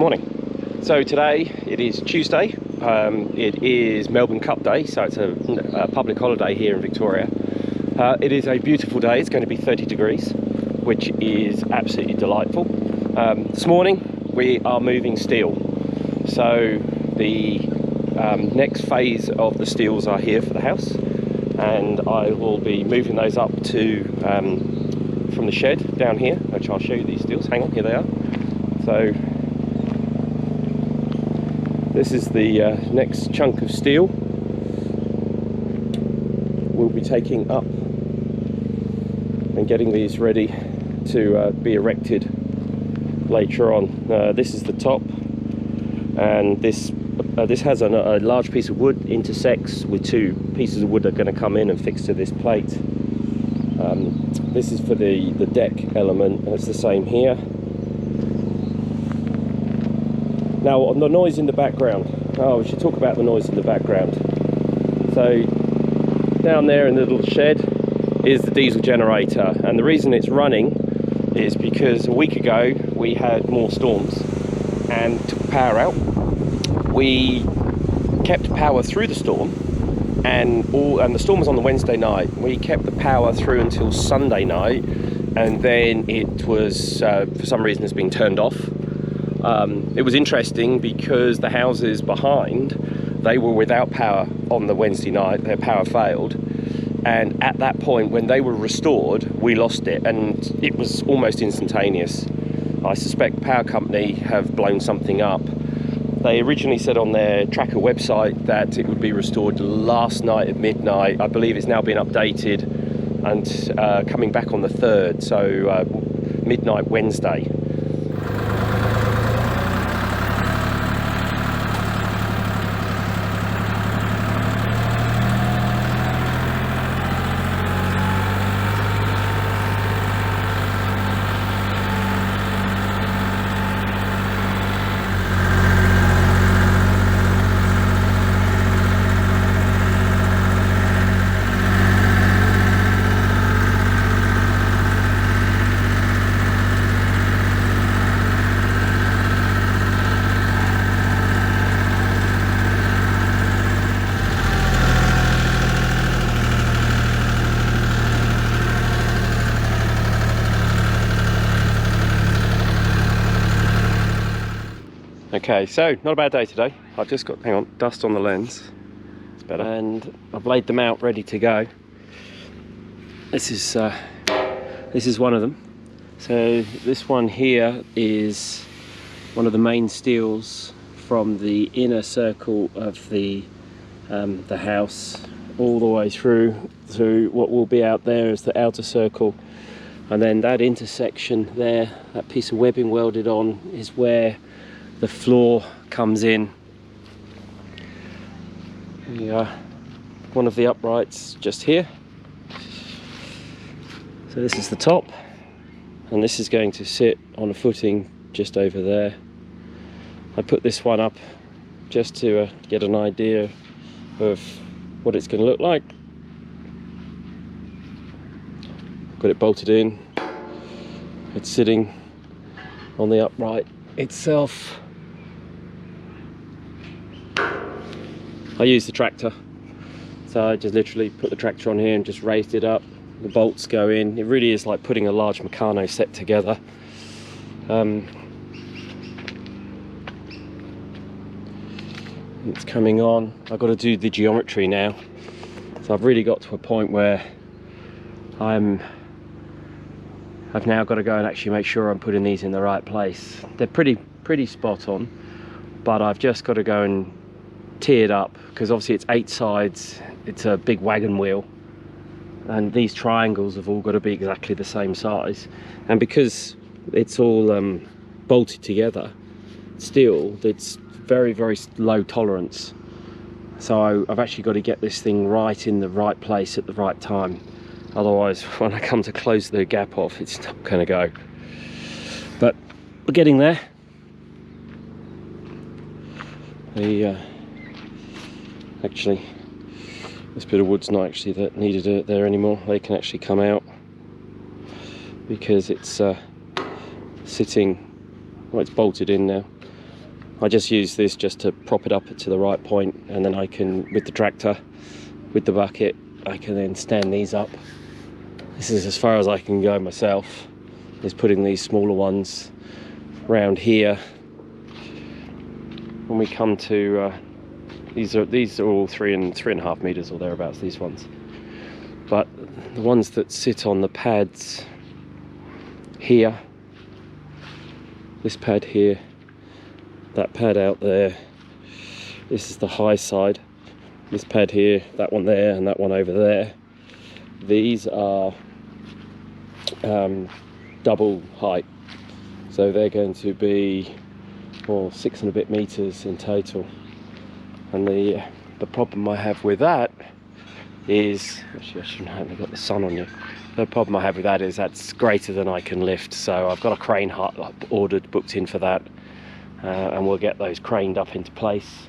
morning. So today it is Tuesday. It is Melbourne Cup Day, so it's a public holiday here in Victoria. It is a beautiful day. It's going to be 30 degrees, which is absolutely delightful. This morning we are moving steel. So the next phase of the steels are here for the house, and I will be moving those up to from the shed down here, which I'll show you these steels. Hang on, here they are. So this is the next chunk of steel we'll be taking up and getting these ready to be erected later on. This is the top, and this has a large piece of wood, intersects with two pieces of wood that are going to come in and fix to this plate. This is for the deck element, and it's the same here. Now, on the noise in the background, we should talk about the noise in the background. So down there in the little shed is the diesel generator, and the reason it's running is because a week ago we had more storms and took power out. We kept power through the storm, and the storm was on the Wednesday night. We kept the power through until Sunday night, and then it was for some reason it's been turned off. It was interesting because the houses behind, they were without power on the Wednesday night. Their power failed, and at that point when they were restored, we lost it, and it was almost instantaneous. I suspect the power company have blown something up. They originally said on their tracker website that it would be restored last night at midnight. I believe it's now been updated and coming back on the 3rd, so midnight Wednesday. Okay, so not a bad day today. I've just got, hang on, dust on the lens. It's better. And I've laid them out ready to go. This is one of them. So this one here is one of the main steels from the inner circle of the house, all the way through to what will be out there as the outer circle. And then that intersection there, that piece of webbing welded on, is where the floor comes in. One of the uprights just here. So this is the top, and this is going to sit on a footing just over there. I put this one up just to get an idea of what it's going to look like. Got it bolted in. It's sitting on the upright itself. I used the tractor, so I just literally put the tractor on here and just raised it up. The bolts go in. It really is like putting a large Meccano set together. It's coming on. I've got to do the geometry now, so I've really got to a point where I've now got to go and actually make sure I'm putting these in the right place. They're pretty spot on, but I've just got to go and tee it up, because obviously it's 8 sides, it's a big wagon wheel, and these triangles have all got to be exactly the same size, and because it's all bolted together steel, it's very low tolerance, so I've actually got to get this thing right in the right place at the right time, otherwise when I come to close the gap off, it's not going to go. But we're getting there. Actually, this bit of wood's not actually that needed it there anymore. They can actually come out because it's sitting, well, it's bolted in now. I just use this just to prop it up to the right point, and then I can, with the tractor, with the bucket, I can then stand these up. This is as far as I can go myself, is putting these smaller ones round here. When we come to these are all 3.5 meters or thereabouts, these ones, but the ones that sit on the pads here, this pad here, that pad out there, this is the high side, this pad here, that one there, and that one over there, these are double height, so they're going to be 6 and a bit meters in total. And the problem I have with that is, actually I shouldn't have got the sun on you. The problem I have with that is that's greater than I can lift, so I've got a crane ordered, booked in for that, and we'll get those craned up into place,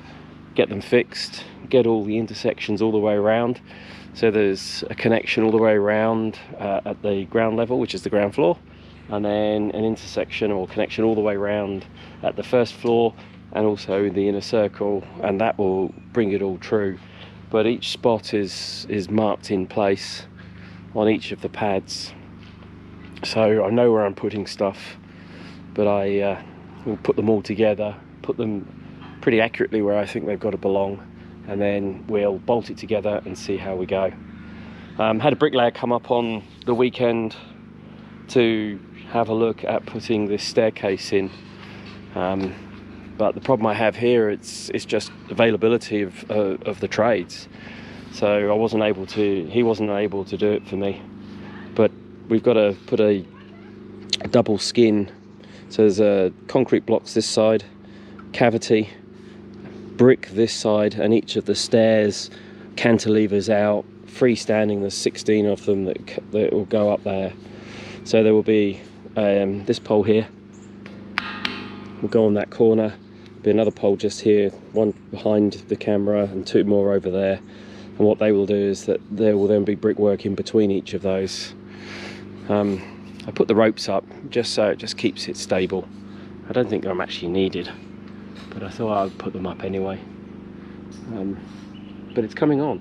get them fixed, get all the intersections all the way around, so there's a connection all the way around at the ground level, which is the ground floor, and then an intersection or connection all the way around at the first floor, and also the inner circle, and that will bring it all true. But each spot is marked in place on each of the pads, so I know where I'm putting stuff, but I will put them all together, put them pretty accurately where I think they've got to belong, and then we'll bolt it together and see how we go. Had a bricklayer come up on the weekend to have a look at putting this staircase in, but the problem I have here, it's just availability of the trades. So he wasn't able to do it for me. But we've got to put a double skin. So there's concrete blocks this side, cavity, brick this side, and each of the stairs cantilevers out, freestanding. There's 16 of them that will go up there. So there will be this pole here, will go on that corner, be another pole just here, one behind the camera, and 2 more over there. And what they will do is that there will then be brickwork in between each of those. I put the ropes up just so it just keeps it stable. I don't think I'm actually needed, but I thought I would put them up anyway. But it's coming on.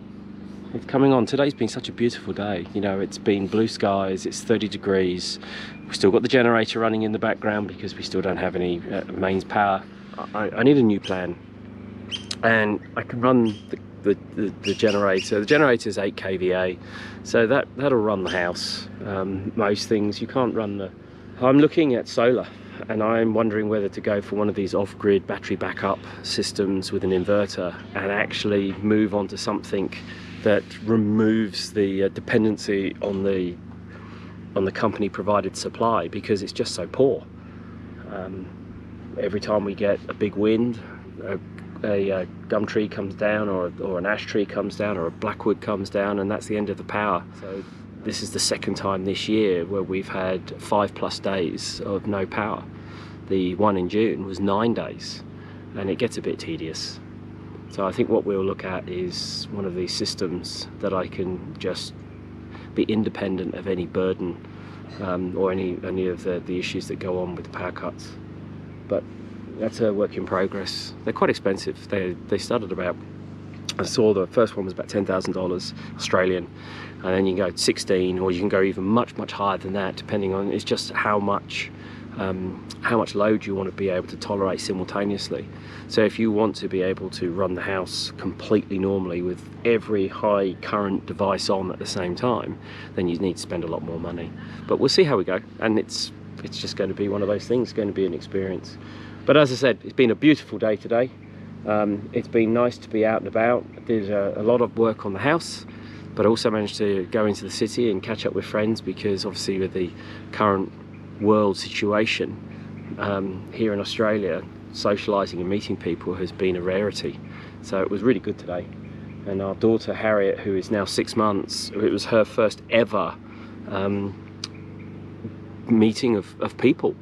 It's coming on. Today's been such a beautiful day. You know, it's been blue skies, it's 30 degrees. We've still got the generator running in the background because we still don't have any mains power. I need a new plan, and I can run the generator. The generator is 8 kVA, so that'll run the house. Most things you can't run I'm looking at solar, and I'm wondering whether to go for one of these off-grid battery backup systems with an inverter and actually move on to something that removes the dependency on the company provided supply, because it's just so poor. Every time we get a big wind, a gum tree comes down, or an ash tree comes down, or a blackwood comes down, and that's the end of the power. So this is the second time this year where we've had 5+ days of no power. The one in June was 9 days, and it gets a bit tedious. So I think what we'll look at is one of these systems that I can just be independent of any burden or any of the issues that go on with the power cuts. But that's a work in progress. They're quite expensive. They started about, I saw the first one was about $10,000 Australian, and then you can go 16, or you can go even much higher than that, depending on, it's just how much load you want to be able to tolerate simultaneously. So if you want to be able to run the house completely normally with every high current device on at the same time, then you need to spend a lot more money. But we'll see how we go, and it's just going to be one of those things, going to be an experience. But as I said, it's been a beautiful day today. It's been nice to be out and about. I did a lot of work on the house, but I also managed to go into the city and catch up with friends, because obviously with the current world situation here in Australia, socialising and meeting people has been a rarity. So it was really good today. And our daughter Harriet, who is now 6 months, it was her first ever meeting of people.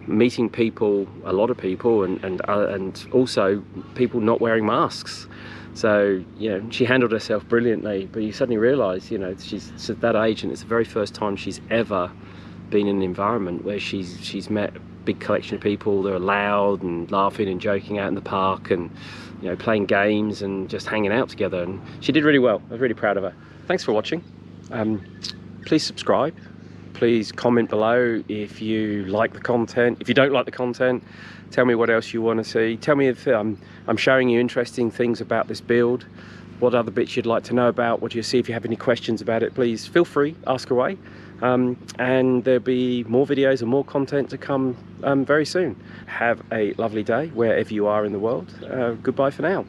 Meeting people, a lot of people, and also people not wearing masks. So, you know, she handled herself brilliantly, but you suddenly realise, you know, she's at that age, and it's the very first time she's ever been in an environment where she's met a big collection of people that are loud and laughing and joking out in the park, and you know, playing games and just hanging out together. And she did really well. I was really proud of her. Thanks for watching. Please subscribe. Please comment below if you like the content. If you don't like the content, tell me what else you want to see. Tell me if I'm showing you interesting things about this build, what other bits you'd like to know about, what do you see. If you have any questions about it, please feel free, ask away. And there'll be more videos and more content to come very soon. Have a lovely day wherever you are in the world. Goodbye for now.